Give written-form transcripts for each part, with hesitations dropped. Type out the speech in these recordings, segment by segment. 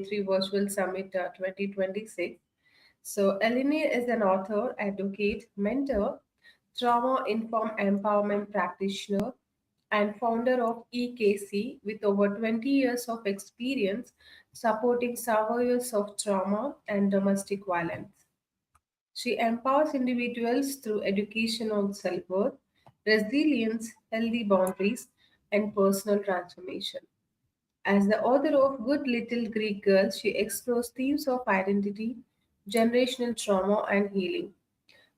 Virtual Summit 2026. So, Eleni is an author, advocate, mentor, trauma informed empowerment practitioner, and founder of EKC with over 20 years of experience supporting survivors of trauma and domestic violence. She empowers individuals through education on self worth, resilience, healthy boundaries, and personal transformation. As the author of Good Little Greek Girl, she explores themes of identity, generational trauma, and healing.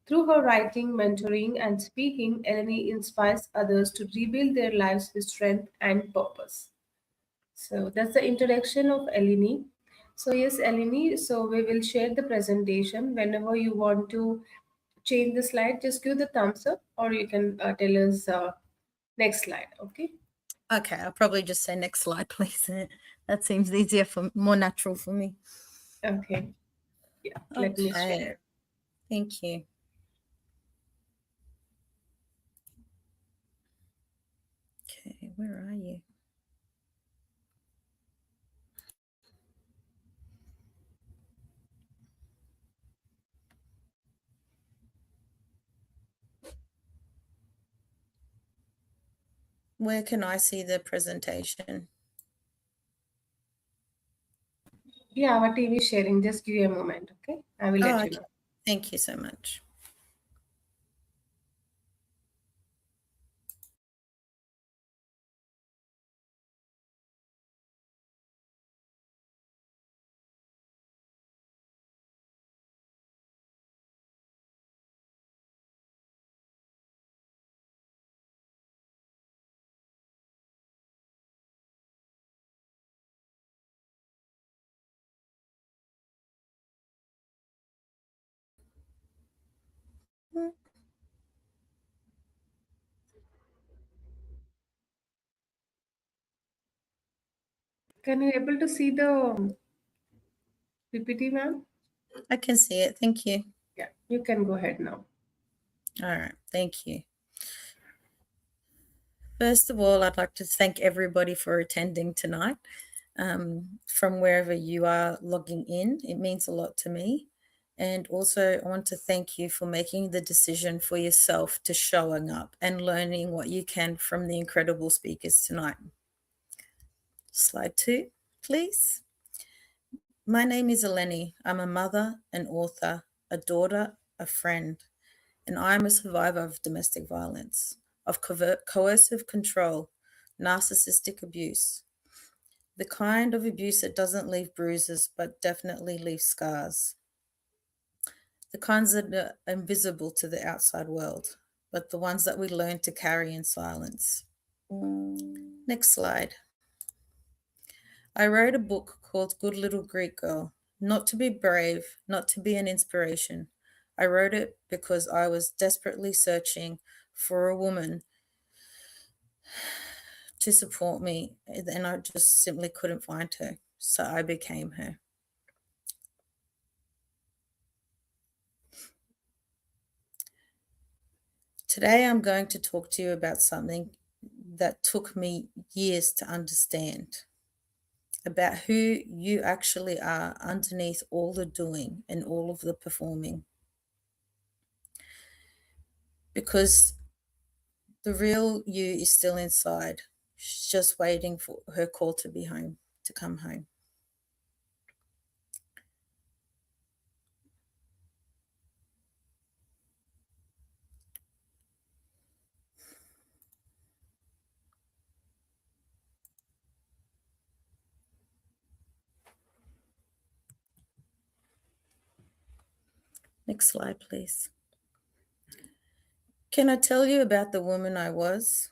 Through her writing, mentoring, and speaking, Eleni inspires others to rebuild their lives with strength and purpose. So that's the introduction of Eleni. So yes, Eleni, so we will share the presentation. Whenever you want to change the slide, just give the thumbs up or you can tell us next slide, okay? Okay, I'll probably just say next slide, please. That seems easier more natural for me. Okay, yeah, let me Okay, share. thank you. Okay, where are you? Where can I see the presentation? Yeah, our team is sharing. Just give you a moment, okay? I will let Oh, you okay. know. Thank you so much. Can you able to see the PPT, ma'am? I can see it. Thank you. Yeah, you can go ahead now. All right. Thank you. First of all, I'd like to thank everybody for attending tonight. From wherever you are logging in, it means a lot to me. And also, I want to thank you for making the decision for yourself to showing up and learning what you can from the incredible speakers tonight. Slide 2, please. My name is Eleni. I'm a mother, an author, a daughter, a friend, and I'm a survivor of domestic violence, of coercive control, narcissistic abuse, the kind of abuse that doesn't leave bruises but definitely leaves scars, the kinds that are invisible to the outside world, but the ones that we learn to carry in silence. Next slide. I wrote a book called Good Little Greek Girl, not to be brave, not to be an inspiration. I wrote it because I was desperately searching for a woman to support me, and I just simply couldn't find her. So I became her. Today, I'm going to talk to you about something that took me years to understand, about who you actually are underneath all the doing and all of the performing. Because the real you is still inside. She's just waiting for her call to be home, to come home. Next slide, please. Can I tell you about the woman I was?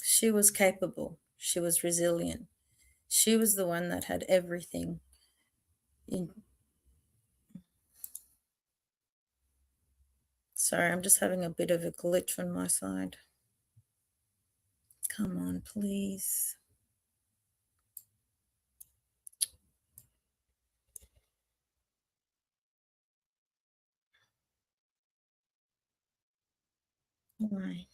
She was capable. She was resilient. She was the one that had everything in. Sorry, I'm just having a bit of a glitch on my side. Come on, please. Why?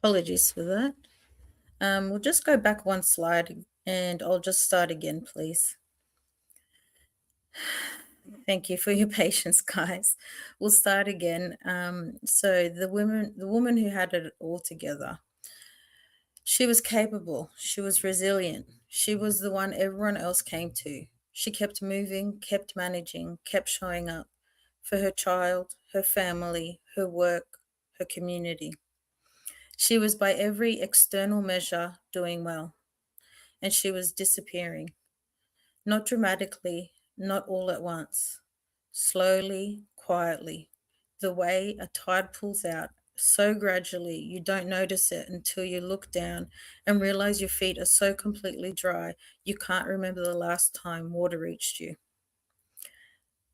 Apologies for that. We'll just go back one slide and I'll just start again, please. Thank you for your patience, guys. We'll start again. So the woman who had it all together, she was capable. She was resilient. She was the one everyone else came to. She kept moving, kept managing, kept showing up for her child, her family, her work, her community. She was by every external measure doing well, and she was disappearing. Not dramatically, not all at once. Slowly, quietly, the way a tide pulls out, so gradually you don't notice it until you look down and realize your feet are so completely dry you can't remember the last time water reached you.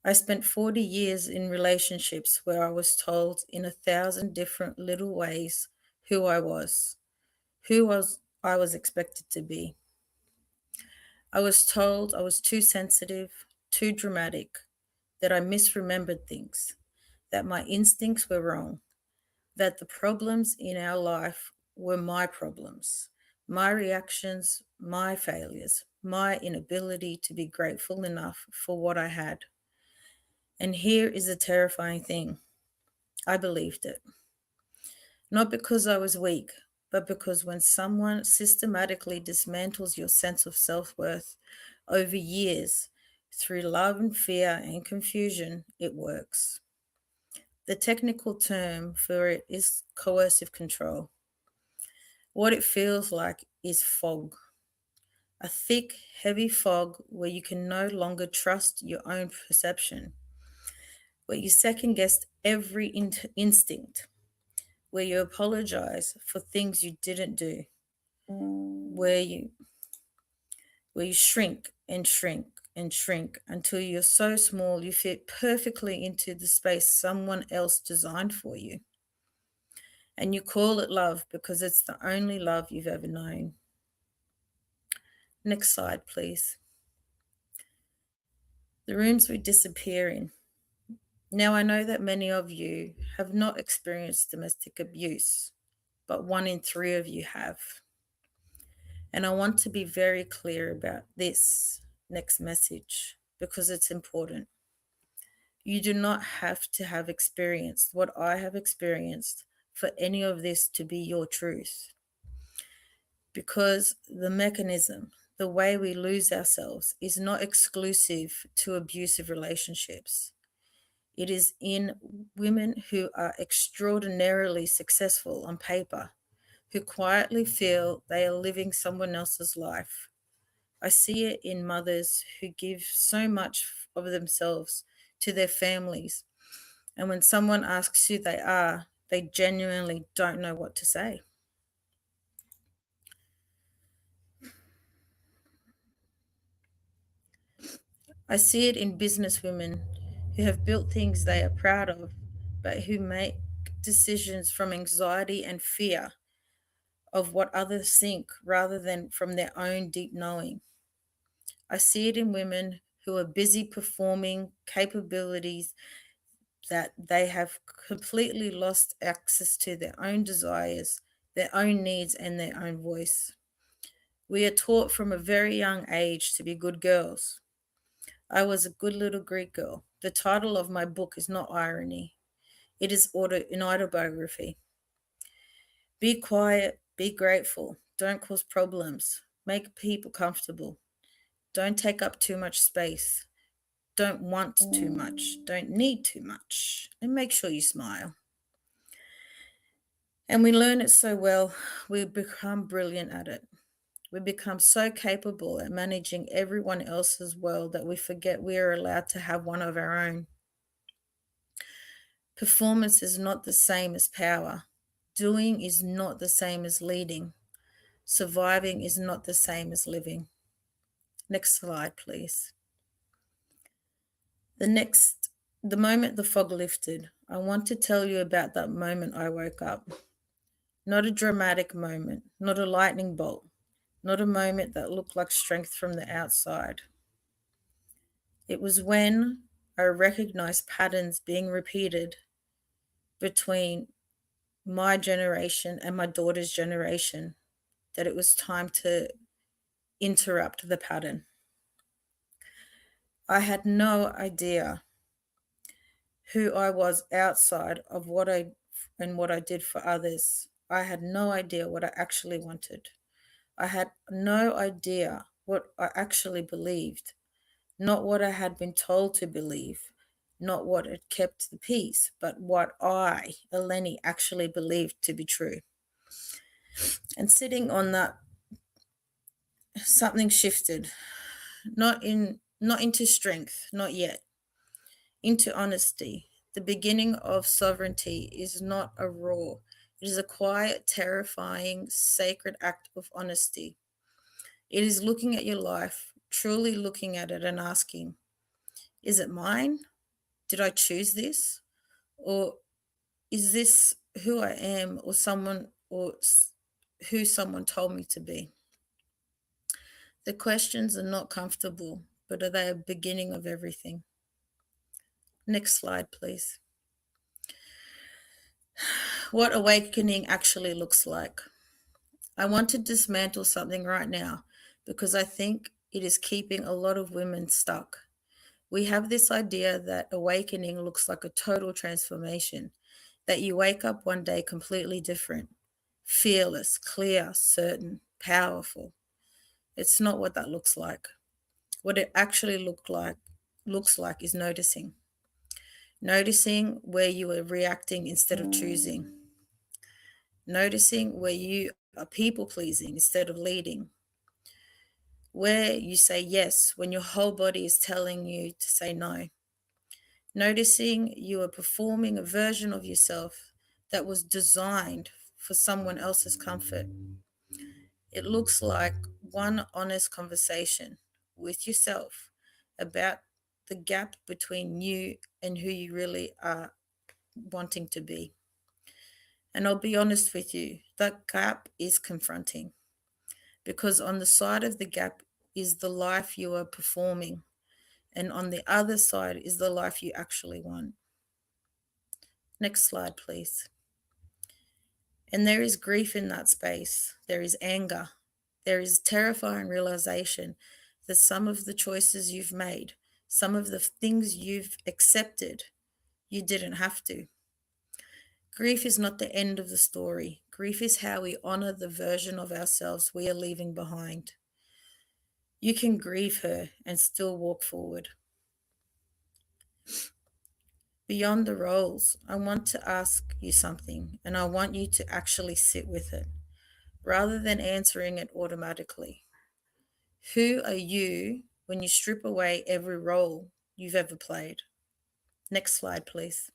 I spent 40 years in relationships where I was told in 1,000 different little ways who I was expected to be. I was told I was too sensitive, too dramatic, that I misremembered things, that my instincts were wrong, that the problems in our life were my problems, my reactions, my failures, my inability to be grateful enough for what I had. And here is the terrifying thing, I believed it. Not because I was weak, but because when someone systematically dismantles your sense of self worth over years through love and fear and confusion, it works. The technical term for it is coercive control. What it feels like is fog, a thick, heavy fog where you can no longer trust your own perception, where you second guess every instinct, where you apologize for things you didn't do, where you shrink and shrink and shrink until you're so small you fit perfectly into the space someone else designed for you. And you call it love because it's the only love you've ever known. Next slide, please. The rooms we disappear in. Now, I know that many of you have not experienced domestic abuse, but 1 in 3 of you have. And I want to be very clear about this next message because it's important. You do not have to have experienced what I have experienced for any of this to be your truth. Because the mechanism, the way we lose ourselves, is not exclusive to abusive relationships. It is in women who are extraordinarily successful on paper, who quietly feel they are living someone else's life. I see it in mothers who give so much of themselves to their families, and when someone asks who they are, they genuinely don't know what to say. I see it in businesswomen who have built things they are proud of, but who make decisions from anxiety and fear of what others think rather than from their own deep knowing. I see it in women who are busy performing capabilities that they have completely lost access to their own desires, their own needs, and their own voice. We are taught from a very young age to be good girls. I was a good little Greek girl. The title of my book is not irony, it is an autobiography. Be quiet, be grateful, don't cause problems, make people comfortable, don't take up too much space, don't want too much, don't need too much, and make sure you smile. And we learn it so well, we become brilliant at it. We become so capable at managing everyone else's world that we forget we are allowed to have one of our own. Performance is not the same as power. Doing is not the same as leading. Surviving is not the same as living. Next slide, please. The moment the fog lifted, I want to tell you about that moment I woke up. Not a dramatic moment, not a lightning bolt, not a moment that looked like strength from the outside. It was when I recognized patterns being repeated between my generation and my daughter's generation that it was time to interrupt the pattern. I had no idea who I was outside of what I did for others. I had no idea what I actually wanted. I had no idea what I actually believed, not what I had been told to believe, not what had kept the peace, but what I, Eleni, actually believed to be true. And sitting on that, something shifted, not into strength, not yet, into honesty. The beginning of sovereignty is not a roar. It is a quiet, terrifying, sacred act of honesty. It is looking at your life, truly looking at it and asking, is it mine? Did I choose this? Or is this who I am or who someone told me to be? The questions are not comfortable, but are they a beginning of everything? Next slide, please. What awakening actually looks like. I want to dismantle something right now because I think it is keeping a lot of women stuck. We have this idea that awakening looks like a total transformation, that you wake up one day completely different, fearless, clear, certain, powerful. It's not what that looks like. What it actually looks like is noticing. Noticing where you are reacting instead of choosing. Noticing where you are people pleasing instead of leading. Where you say yes when your whole body is telling you to say no. Noticing you are performing a version of yourself that was designed for someone else's comfort. It looks like one honest conversation with yourself about the gap between you and who you really are wanting to be. And I'll be honest with you, that gap is confronting because on the side of the gap is the life you are performing, and on the other side is the life you actually want. Next slide, please. And there is grief in that space. There is anger. There is terrifying realization that some of the choices you've made, some of the things you've accepted, you didn't have to. Grief is not the end of the story. Grief is how we honor the version of ourselves we are leaving behind. You can grieve her and still walk forward. Beyond the roles, I want to ask you something, and I want you to actually sit with it rather than answering it automatically. Who are you when you strip away every role you've ever played? Next slide, please.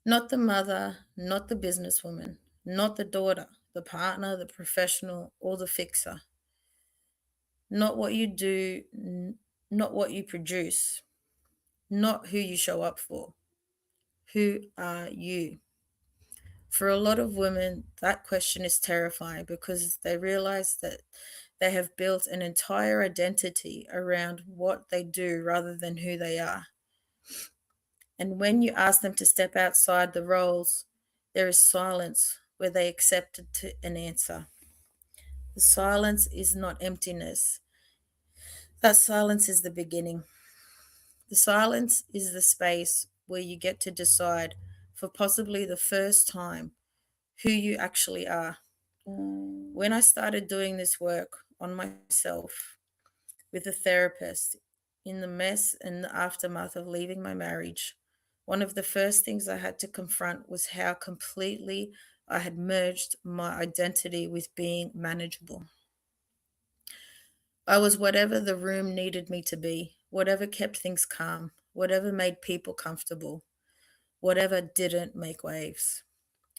Not the mother, not the businesswoman, not the daughter, the partner, the professional, or the fixer. Not what you do, not what you produce, not who you show up for. Who are you? For a lot of women, that question is terrifying because they realize that they have built an entire identity around what they do rather than who they are. And when you ask them to step outside the roles, there is silence where they accepted an answer. The silence is not emptiness. That silence is the beginning. The silence is the space where you get to decide for possibly the first time who you actually are. When I started doing this work on myself with a therapist in the mess and the aftermath of leaving my marriage, one of the first things I had to confront was how completely I had merged my identity with being manageable. I was whatever the room needed me to be, whatever kept things calm, whatever made people comfortable, whatever didn't make waves.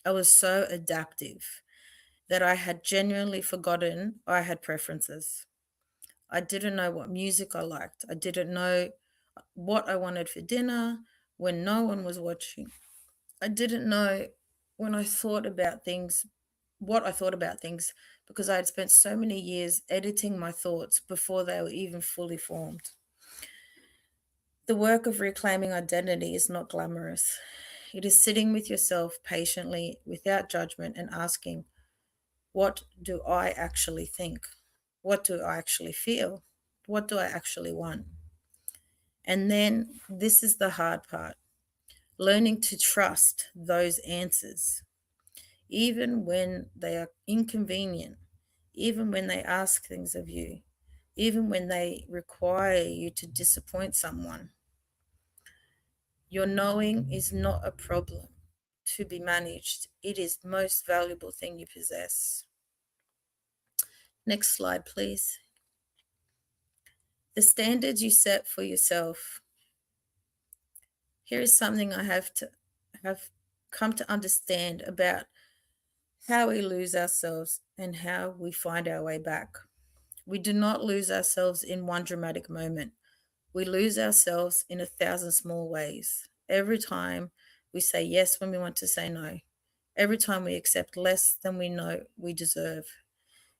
I was so adaptive that I had genuinely forgotten I had preferences. I didn't know what music I liked. I didn't know what I wanted for dinner when no one was watching. I didn't know when I thought about things, what I thought about things, because I had spent so many years editing my thoughts before they were even fully formed. The work of reclaiming identity is not glamorous. It is sitting with yourself patiently without judgment and asking, what do I actually think? What do I actually feel? What do I actually want? And then this is the hard part, learning to trust those answers, even when they are inconvenient, even when they ask things of you, even when they require you to disappoint someone. Your knowing is not a problem to be managed. It is the most valuable thing you possess. Next slide, please. The standards you set for yourself. Here is something I have come to understand about how we lose ourselves and how we find our way back. We do not lose ourselves in one dramatic moment. We lose ourselves in 1,000 small ways. Every time we say yes when we want to say no. Every time we accept less than we know we deserve.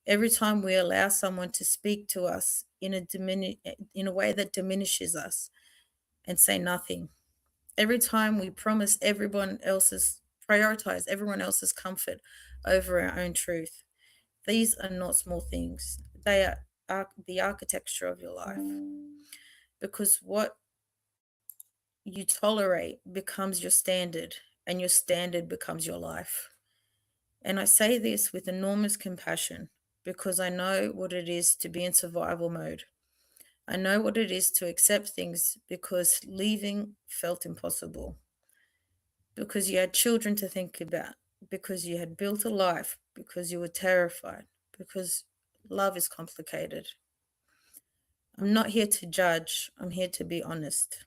Every time we allow someone to speak to us in a way that diminishes us and say nothing. Every time we prioritize everyone else's comfort over our own truth. These are not small things. They are the architecture of your life. Because what you tolerate becomes your standard, and your standard becomes your life. And I say this with enormous compassion because I know what it is to be in survival mode. I know what it is to accept things because leaving felt impossible, because you had children to think about, because you had built a life, because you were terrified, because love is complicated. I'm not here to judge, I'm here to be honest.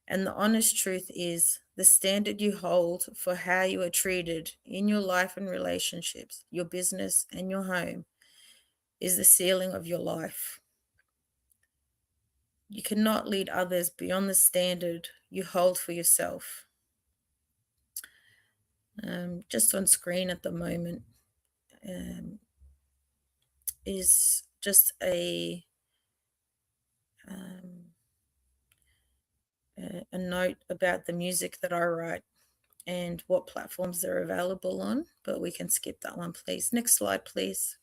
And the honest truth is the standard you hold for how you are treated in your life and relationships, your business and your home, is the ceiling of your life. You cannot lead others beyond the standard you hold for yourself. Just on screen at the moment um, is just um, a note about the music that I write and what platforms they're available on, but we can skip that one, please. Next slide, please.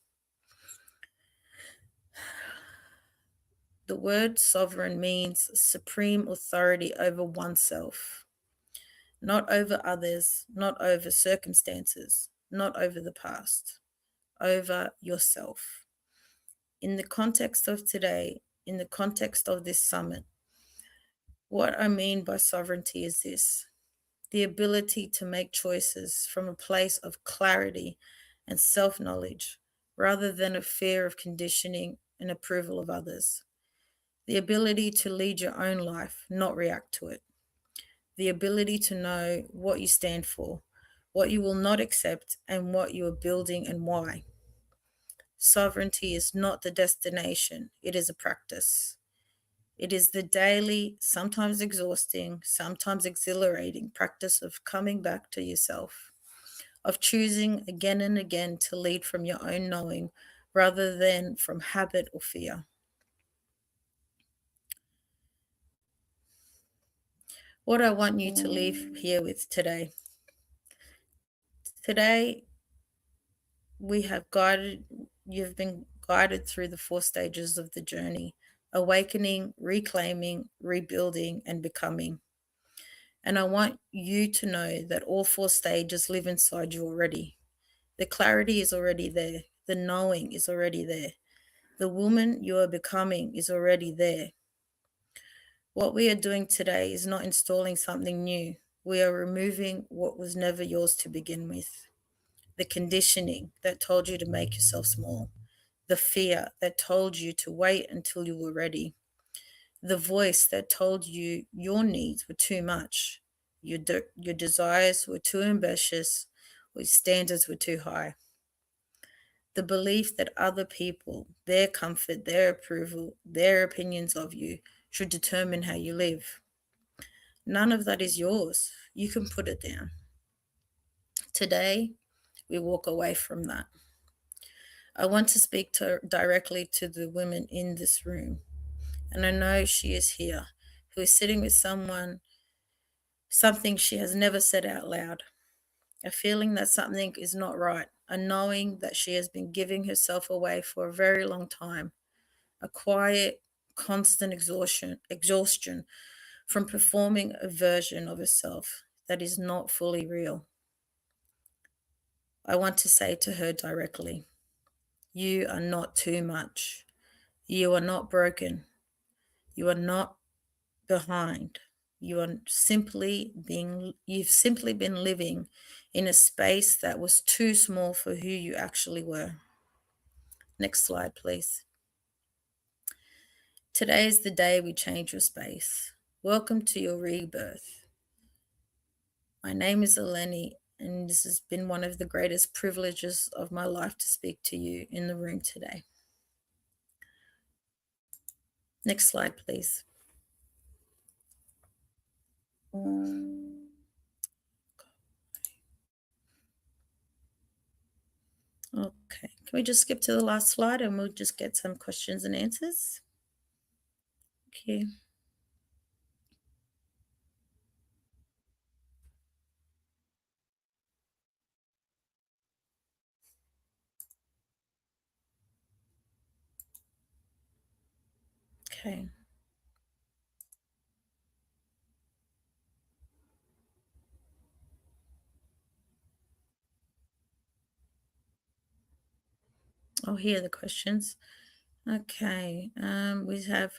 The word sovereign means supreme authority over oneself, not over others, not over circumstances, not over the past, over yourself. In the context of today, in the context of this summit, what I mean by sovereignty is this: the ability to make choices from a place of clarity and self knowledge rather than a fear of conditioning and approval of others. The ability to lead your own life, not react to it. The ability to know what you stand for, what you will not accept, and what you are building and why. Sovereignty is not the destination, it is a practice. It is the daily, sometimes exhausting, sometimes exhilarating practice of coming back to yourself, of choosing again and again to lead from your own knowing rather than from habit or fear. What I want you to leave here with today. Today, we have guided, you've been guided through the 4 stages of the journey: awakening, reclaiming, rebuilding, and becoming. And I want you to know that all 4 stages live inside you already. The clarity is already there. The knowing is already there. The woman you are becoming is already there. What we are doing today is not installing something new. We are removing what was never yours to begin with. The conditioning that told you to make yourself small. The fear that told you to wait until you were ready. The voice that told you your needs were too much. Your desires were too ambitious, or your standards were too high. The belief that other people, their comfort, their approval, their opinions of you should determine how you live. None of that is yours. You can put it down. Today, we walk away from that. I want to speak directly to the women in this room, and I know she is here, who is sitting with someone something she has never said out loud, a feeling that something is not right, a knowing that she has been giving herself away for a very long time, a quiet, constant exhaustion from performing a version of herself that is not fully real. I want to say to her directly, you are not too much. You are not broken. You are not behind. You've simply been living in a space that was too small for who you actually were. Next slide, please. Today is the day we change your space. Welcome to your rebirth. My name is Eleni, and this has been one of the greatest privileges of my life to speak to you in the room today. Next slide, please. Okay, can we just skip to the last slide and we'll just get some questions and answers? Okay. Okay. I'll hear the questions. Okay. We have,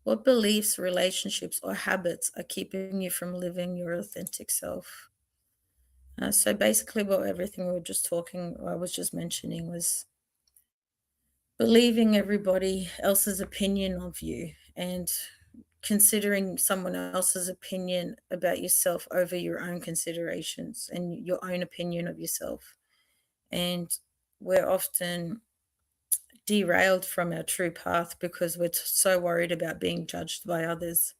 what beliefs, relationships, or habits are keeping you from living your authentic self? So basically, what everything we were just talking, I was just mentioning, was believing everybody else's opinion of you and considering someone else's opinion about yourself over your own considerations and your own opinion of yourself. And we're often derailed from our true path because we're so worried about being judged by others.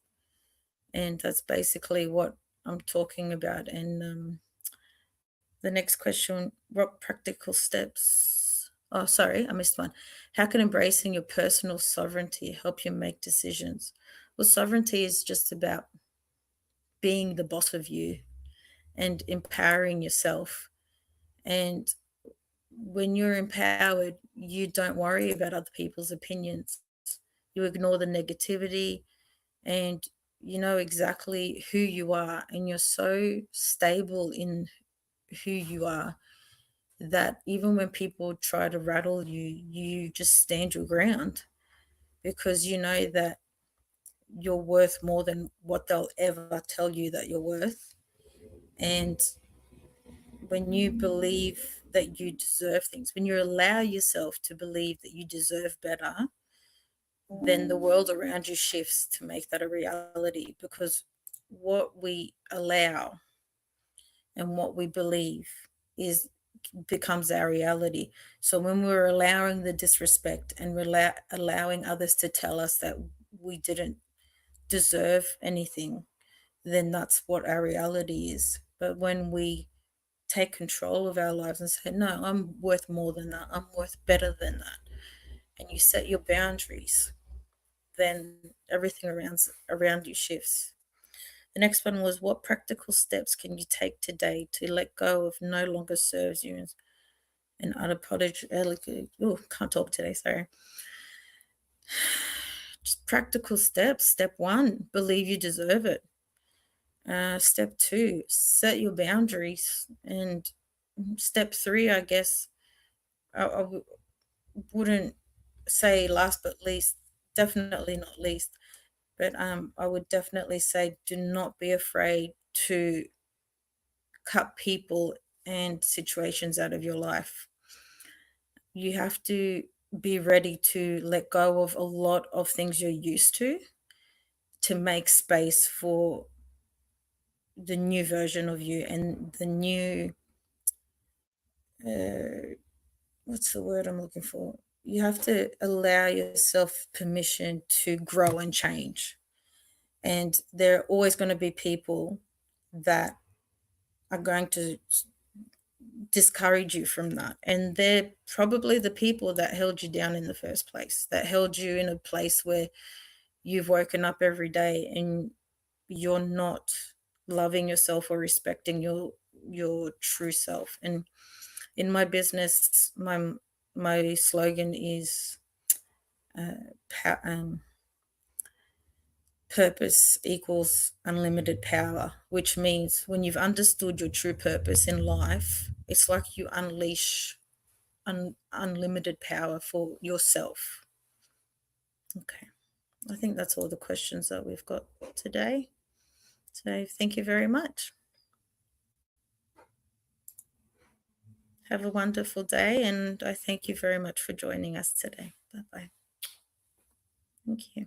And that's basically what I'm talking about. And the next question, what practical steps? Oh, sorry, I missed one. How can embracing your personal sovereignty help you make decisions? Well, sovereignty is just about being the boss of you and empowering yourself. And when you're empowered, you don't worry about other people's opinions. You ignore the negativity and you know exactly who you are, and you're so stable in who you are that even when people try to rattle you, you just stand your ground because you know that you're worth more than what they'll ever tell you that you're worth. And when you believe that you deserve things, when you allow yourself to believe that you deserve better, then the world around you shifts to make that a reality because what we allow and what we believe is becomes our reality. So when we're allowing the disrespect and we're allowing others to tell us that we didn't deserve anything, then that's what our reality is. But when we take control of our lives and say, no, I'm worth more than that, I'm worth better than that, and you set your boundaries, then everything around you shifts. The next one was, what practical steps can you take today to let go of no longer serves you and unapologetically, oh, can't talk today, sorry. Just practical steps. Step one, believe you deserve it. Step two, set your boundaries. And step three, I guess, I wouldn't say last but least, definitely not least, but I would definitely say do not be afraid to cut people and situations out of your life. You have to be ready to let go of a lot of things you're used to make space for the new version of you and the new uh, what's the word I'm looking for? You have to allow yourself permission to grow and change. And there are always going to be people that are going to discourage you from that. And they're probably the people that held you down in the first place, that held you in a place where you've woken up every day and you're not loving yourself or respecting your true self. And in my business, my slogan is pa- um, purpose equals unlimited power, which means when you've understood your true purpose in life, it's like you unleash unlimited power for yourself. Okay, I think that's all the questions that we've got today. So thank you very much. Have a wonderful day, and I thank you very much for joining us today. Bye bye. Thank you.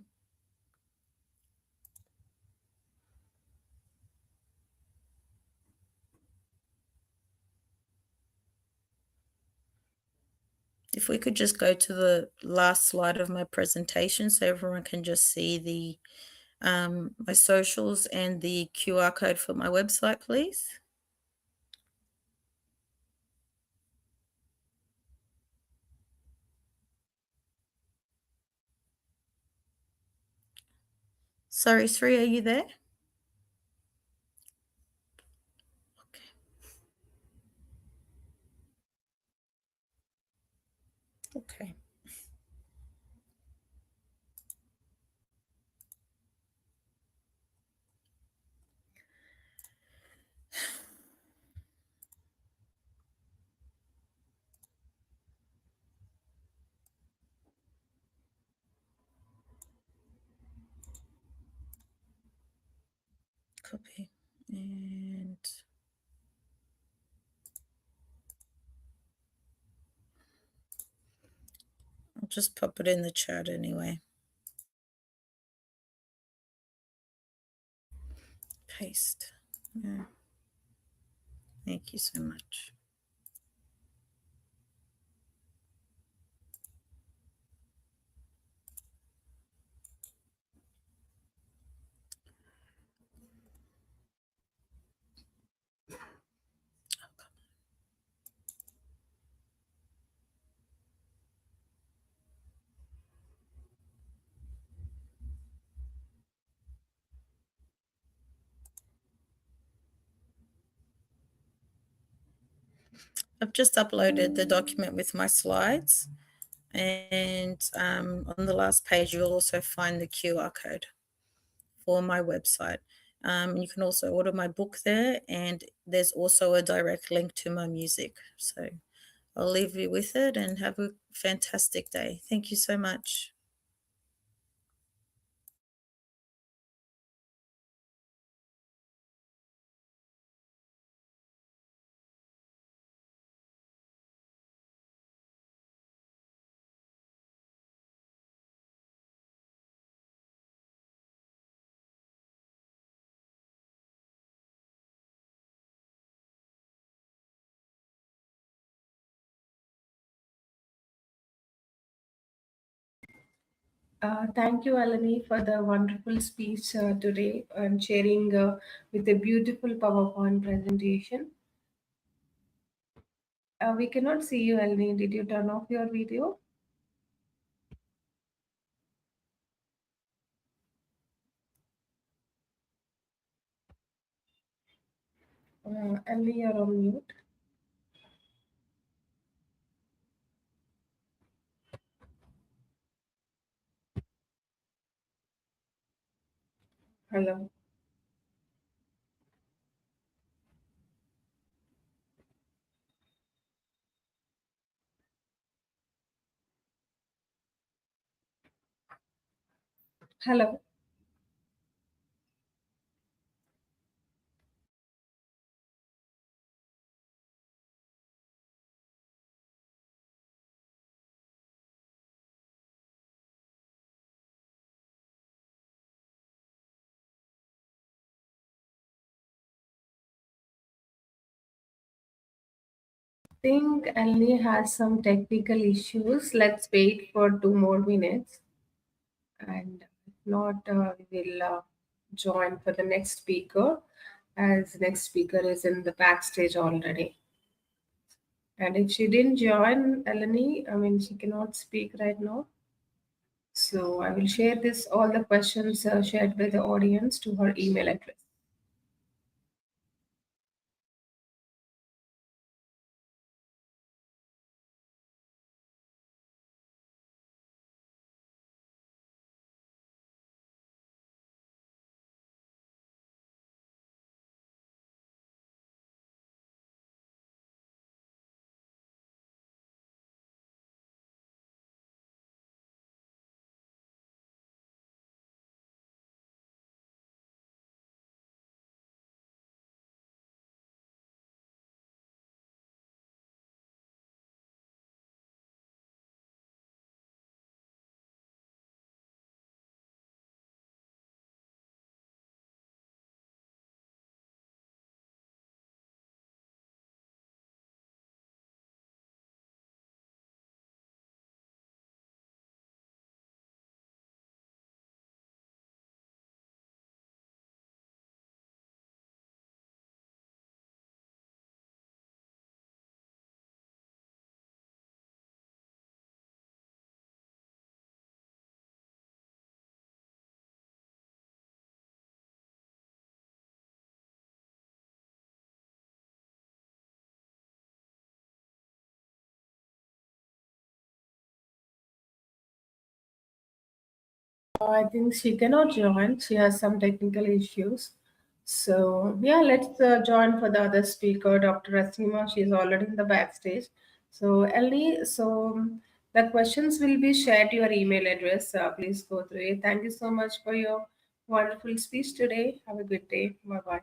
If we could just go to the last slide of my presentation so everyone can just see the my socials and the QR code for my website, please. Sorry, Sri, are you there? Okay. Copy. And I'll just pop it in the chat anyway. Paste. Yeah. Thank you so much. I've just uploaded the document with my slides, and on the last page, you'll also find the QR code for my website. You can also order my book there, and there's also a direct link to my music. So I'll leave you with it and have a fantastic day. Thank you so much. Thank you, Eleni, for the wonderful speech today and sharing with a beautiful PowerPoint presentation. We cannot see you, Eleni. Did you turn off your video? Eleni, you're on mute. Hello. Hello. Think Eleni has some technical issues. Let's wait for 2 more minutes. And if not, we will join for the next speaker, as next speaker is in the backstage already. And if she didn't join, Eleni, I mean, she cannot speak right now. So I will share this all the questions shared by the audience to her email address. I think she cannot join. She has some technical issues. So, yeah, let's join for the other speaker, Dr. Rasima. She is already in the backstage. So, Ellie, the questions will be shared to your email address. Please go through it. Thank you so much for your wonderful speech today. Have a good day. Bye bye.